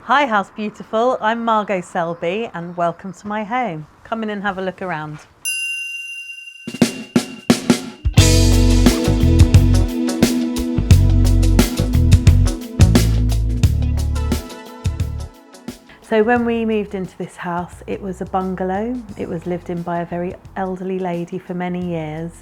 Hi House Beautiful, I'm Margo Selby and welcome to my home. Come in and have a look around. So when we moved into this house, it was a bungalow. It was lived in by a very elderly lady for many years.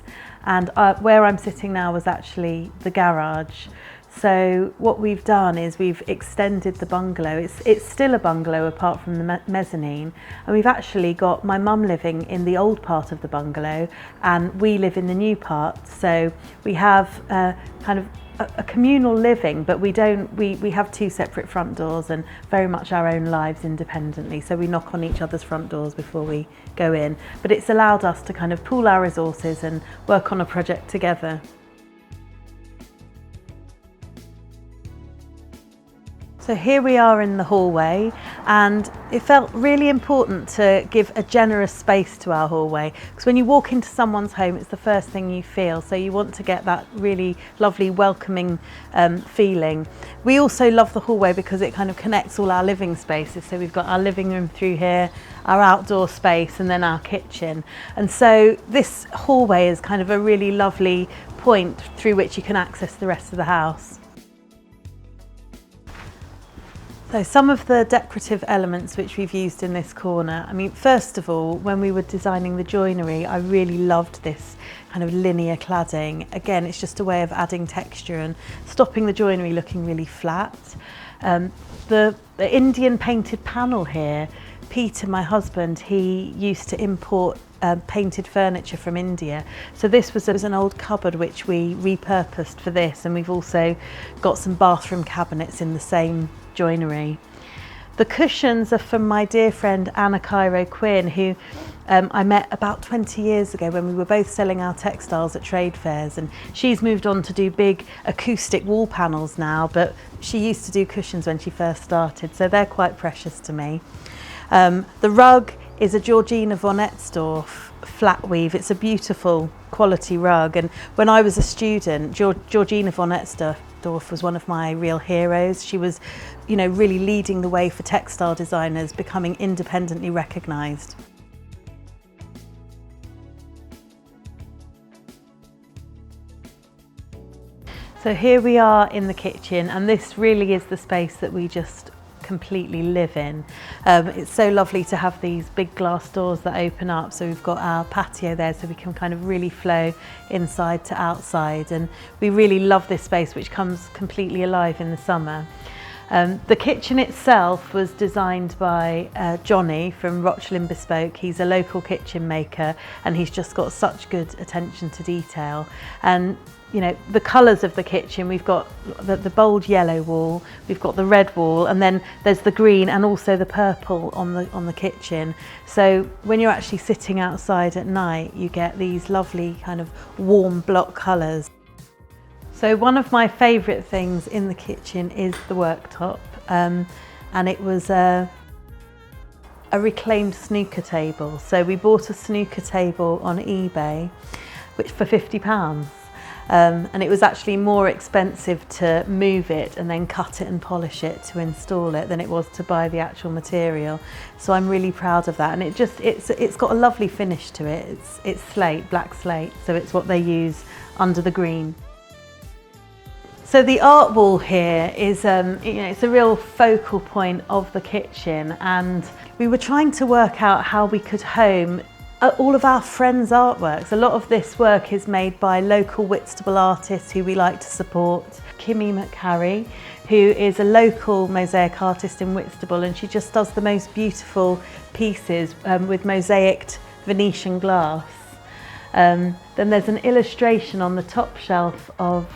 And where I'm sitting now was actually the garage. So what we've done is we've extended the bungalow. It's still a bungalow apart from the mezzanine. And we've actually got my mum living in the old part of the bungalow and we live in the new part. So we have kind of a communal living, but we have two separate front doors and very much our own lives independently. So we knock on each other's front doors before we go in. But it's allowed us to kind of pool our resources and work on a project together. So here we are in the hallway, and it felt really important to give a generous space to our hallway, because when you walk into someone's home, it's the first thing you feel. So you want to get that really lovely welcoming feeling. We also love the hallway because it kind of connects all our living spaces. So we've got our living room through here, our outdoor space, and then our kitchen. And so this hallway is kind of a really lovely point through which you can access the rest of the house. So some of the decorative elements which we've used in this corner, I mean, first of all, when we were designing the joinery, I really loved this kind of linear cladding. Again, it's just a way of adding texture and stopping the joinery looking really flat. The Indian painted panel here, Peter, my husband, he used to import painted furniture from India. So this was an old cupboard which we repurposed for this, and we've also got some bathroom cabinets in the same joinery. The cushions are from my dear friend Anna Cairo Quinn, who I met about 20 years ago when we were both selling our textiles at trade fairs, and she's moved on to do big acoustic wall panels now, but she used to do cushions when she first started, so they're quite precious to me. The rug is a Georgina von Etzdorf flat weave. It's a beautiful quality rug, and when I was a student, Georgina von Etzdorf was one of my real heroes. She was, really leading the way for textile designers becoming independently recognised. So here we are in the kitchen, and this really is the space that we just completely live in. It's so lovely to have these big glass doors that open up, so we've got our patio there so we can kind of really flow inside to outside, and we really love this space, which comes completely alive in the summer. The kitchen itself was designed by Johnny from Rochlin Bespoke. He's a local kitchen maker and he's just got such good attention to detail. And the colours of the kitchen, we've got the bold yellow wall, we've got the red wall, and then there's the green and also the purple on the kitchen. So when you're actually sitting outside at night, you get these lovely kind of warm block colours. So one of my favourite things in the kitchen is the worktop, and it was a reclaimed snooker table. So we bought a snooker table on eBay, which for £50. And it was actually more expensive to move it and then cut it and polish it to install it than it was to buy the actual material. So I'm really proud of that, and it's got a lovely finish to it. It's slate, black slate, so it's what they use under the green. So the art wall here is, it's a real focal point of the kitchen, and we were trying to work out how we could home all of our friends' artworks. A lot of this work is made by local Whitstable artists who we like to support. Kimmy McHarry, who is a local mosaic artist in Whitstable, and she just does the most beautiful pieces with mosaicked Venetian glass. Then there's an illustration on the top shelf of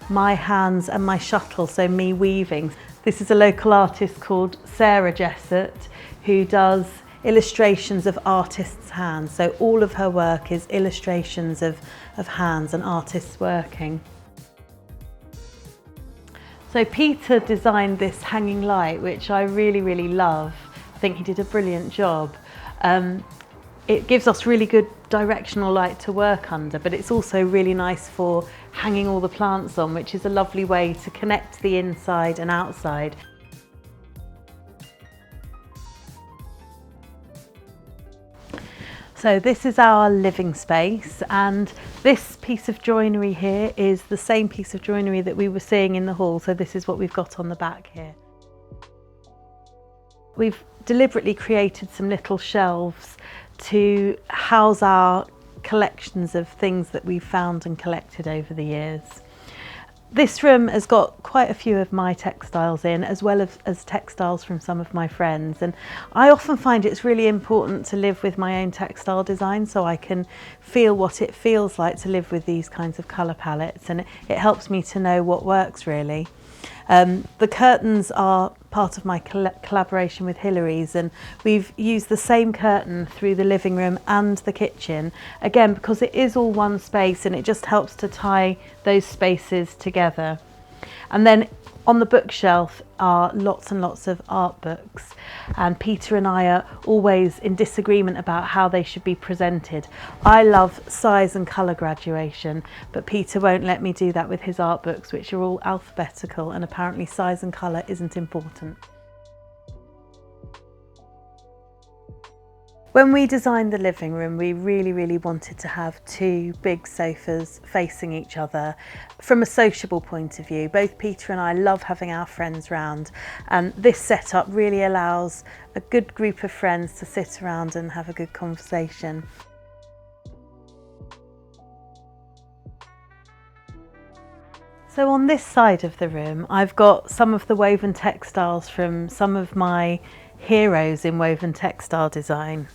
my hands and my shuttle, so me weaving. This is a local artist called Sarah Jessett, who does illustrations of artists' hands. So all of her work is illustrations of hands and artists working. So Peter designed this hanging light, which I really, really love. I think he did a brilliant job. It gives us really good directional light to work under, but it's also really nice for hanging all the plants on, which is a lovely way to connect the inside and outside. So this is our living space, and this piece of joinery here is the same piece of joinery that we were seeing in the hall. So this is what we've got on the back here. We've deliberately created some little shelves to house our collections of things that we've found and collected over the years. This room has got quite a few of my textiles in, as well as textiles from some of my friends, and I often find it's really important to live with my own textile design so I can feel what it feels like to live with these kinds of colour palettes, and it helps me to know what works really. The curtains are part of my collaboration with Hillary's, and we've used the same curtain through the living room and the kitchen, again because it is all one space and it just helps to tie those spaces together. And then on the bookshelf are lots and lots of art books, and Peter and I are always in disagreement about how they should be presented. I love size and colour graduation, but Peter won't let me do that with his art books, which are all alphabetical, and apparently size and colour isn't important. When we designed the living room, we really wanted to have two big sofas facing each other from a sociable point of view. Both Peter and I love having our friends round, and this setup really allows a good group of friends to sit around and have a good conversation. So on this side of the room, I've got some of the woven textiles from some of my heroes in woven textile design.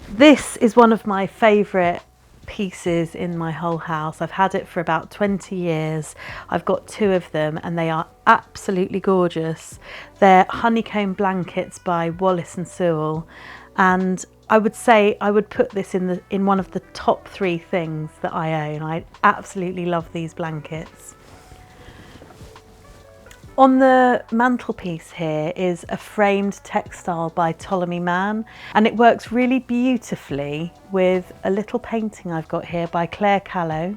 This is one of my favourite pieces in my whole house. I've had it for about 20 years. I've got two of them and they are absolutely gorgeous. They're honeycomb blankets by Wallace and Sewell, and I would say I would put this in one of the top 3 things that I own. I absolutely love these blankets. On the mantelpiece here is a framed textile by Ptolemy Mann, and it works really beautifully with a little painting I've got here by Claire Callow.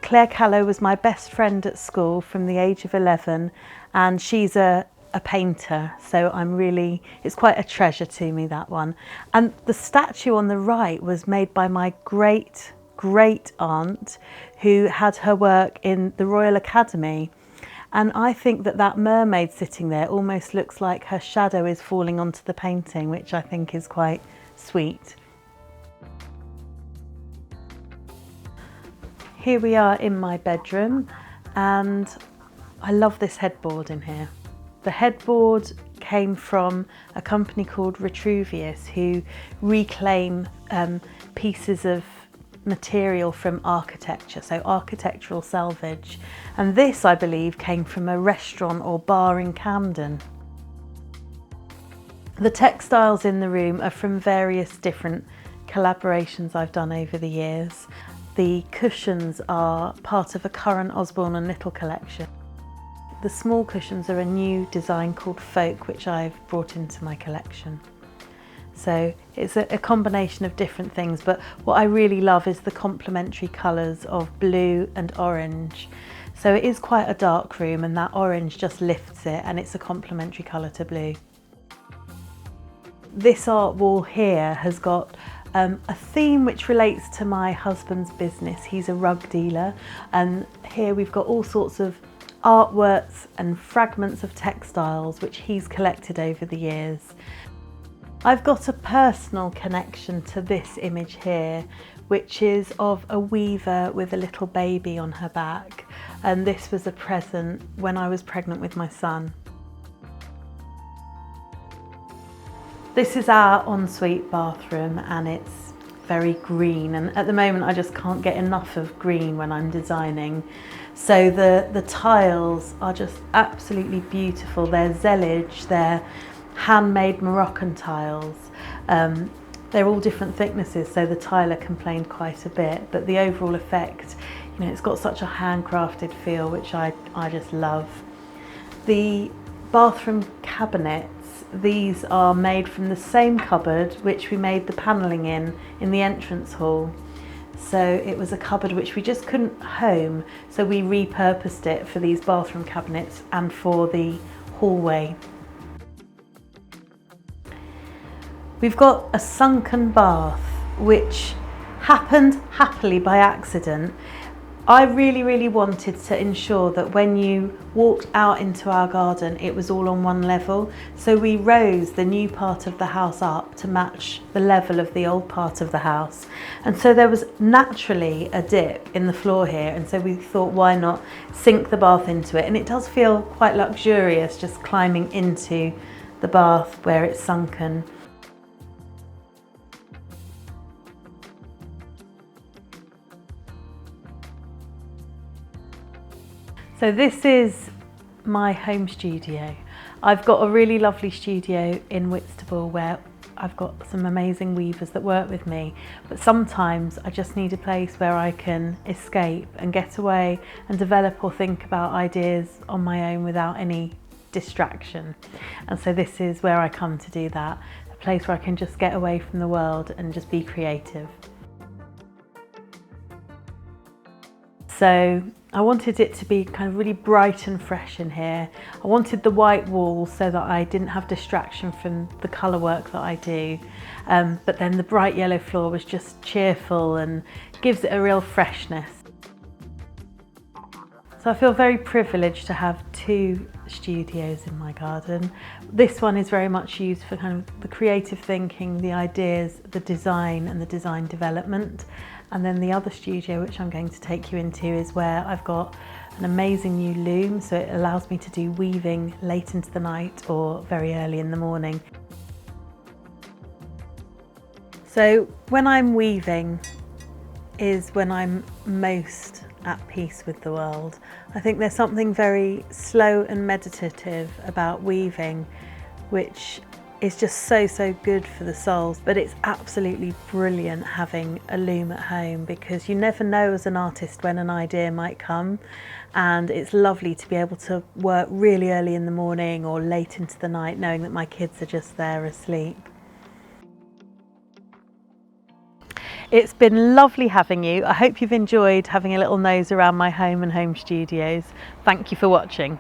Claire Callow was my best friend at school from the age of 11, and she's a painter, so it's quite a treasure to me, that one. And the statue on the right was made by my great aunt, who had her work in the Royal Academy. And I think that mermaid sitting there almost looks like her shadow is falling onto the painting, which I think is quite sweet. Here we are in my bedroom, and I love this headboard in here. The headboard came from a company called Retruvius, who reclaim pieces of material from architecture, so architectural salvage, and this I believe came from a restaurant or bar in Camden. The textiles in the room are from various different collaborations I've done over the years. The cushions are part of a current Osborne and Little collection. The small cushions are a new design called Folk, which I've brought into my collection. So it's a combination of different things, but what I really love is the complementary colours of blue and orange. So it is quite a dark room, and that orange just lifts it, and it's a complementary colour to blue. This art wall here has got a theme which relates to my husband's business. He's a rug dealer, and here we've got all sorts of artworks and fragments of textiles which he's collected over the years. I've got a personal connection to this image here, which is of a weaver with a little baby on her back, and this was a present when I was pregnant with my son. This is our ensuite bathroom, and it's very green, and at the moment I just can't get enough of green when I'm designing. So the tiles are just absolutely beautiful. They're zellige, they're handmade Moroccan tiles. They're all different thicknesses, so the tiler complained quite a bit, but the overall effect, it's got such a handcrafted feel, which I just love. The bathroom cabinets, these are made from the same cupboard which we made the panelling in the entrance hall. So it was a cupboard which we just couldn't home, so we repurposed it for these bathroom cabinets and for the hallway. We've got a sunken bath, which happened happily by accident. I really wanted to ensure that when you walked out into our garden, it was all on one level. So we rose the new part of the house up to match the level of the old part of the house. And so there was naturally a dip in the floor here. And so we thought, why not sink the bath into it? And it does feel quite luxurious just climbing into the bath where it's sunken. So this is my home studio. I've got a really lovely studio in Whitstable where I've got some amazing weavers that work with me, but sometimes I just need a place where I can escape and get away and develop or think about ideas on my own without any distraction. And so this is where I come to do that, a place where I can just get away from the world and just be creative. So I wanted it to be kind of really bright and fresh in here. I wanted the white walls so that I didn't have distraction from the colour work that I do. But then the bright yellow floor was just cheerful and gives it a real freshness. So I feel very privileged to have two studios in my garden. This one is very much used for kind of the creative thinking, the ideas, the design and the design development. And then the other studio, which I'm going to take you into, is where I've got an amazing new loom. So it allows me to do weaving late into the night or very early in the morning. So when I'm weaving is when I'm most at peace with the world. I think there's something very slow and meditative about weaving, which is just so good for the soul. But it's absolutely brilliant having a loom at home, because you never know as an artist when an idea might come, and it's lovely to be able to work really early in the morning or late into the night knowing that my kids are just there asleep. It's been lovely having you. I hope you've enjoyed having a little nose around my home and home studios. Thank you for watching.